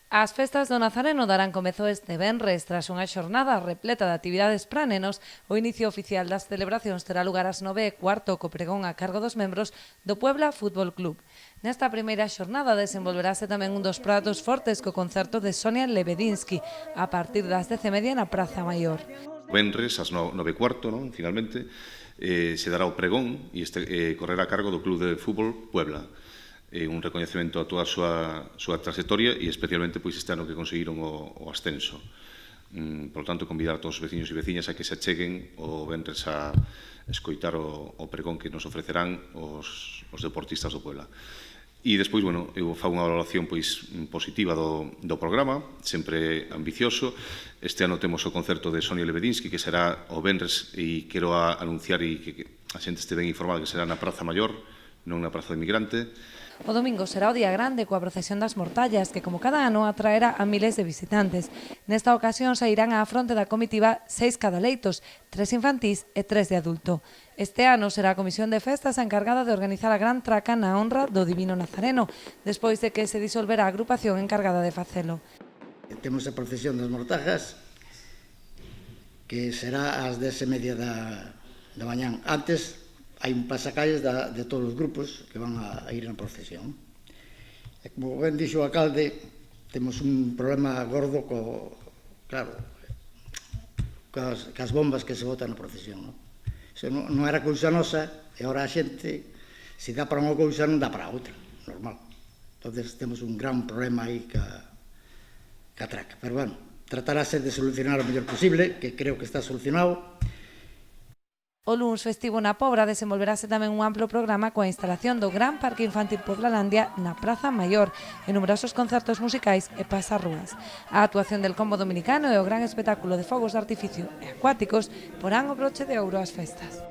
As festas do Nazareno darán comezo este venres tras unha xornada repleta de actividades para nenos. O inicio oficial das celebracións terá lugar ás 9:15 co pregón a cargo dos membros do Puebla Fútbol Club. Nesta primeira xornada desenvolverase tamén un dos pratos fortes co concerto de Sonia Lebedinsky a partir das 10:30 na Praza Maior. Venres ás 9:15, non? Finalmente, se dará o pregón e correrá a cargo do Club de Fútbol Puebla. Un recoñecemento a toda a súa trayectoria e especialmente pois este ano que conseguiron o ascenso. Por lo tanto, convidar a todos os veciños e veciñas a que se acheguen o venres a escoitar o pregón que nos ofrecerán os deportistas do Puebla. E despois, bueno, eu fago unha valoración pois positiva do programa, sempre ambicioso. Este ano temos o concerto de Sonia Lebedinsky, que será o venres, e quero anunciar e que a xente este ben informada que será na Praza Maior, non na Praza do Emigrante. O domingo será o día grande coa procesión das Mortallas, que como cada ano atraerá a miles de visitantes. Nesta ocasión sairán á fronte da comitiva 6 cadaleitos, 3 infantís e 3 de adulto. Este ano será a Comisión de Festas a encargada de organizar a gran traca na honra do Divino Nazareno, despois de que se disolverá a agrupación encargada de facelo. Temos a procesión das Mortajas, que será ás 10:30 da mañán. Antes hai un pasacalles de todos os grupos que van a ir na procesión. E como ben dixo o alcalde, temos un problema gordo cas bombas que se botan na procesión. Iso non era cousa nosa, e agora a xente, se dá para unha cousa, non dá para outra, normal. Entón, temos un gran problema aí ca traca. Pero, bueno, tratarase de solucionar o mellor posible, que creo que está solucionado. O luns festivo na Pobra desenvolverase tamén un amplo programa coa instalación do Gran Parque Infantil Poblalandia na Praza Maior e numerosos concertos musicais e pasarrúas. A actuación del Combo Dominicano e o gran espectáculo de fogos de artificio e acuáticos porán o broche de ouro ás festas.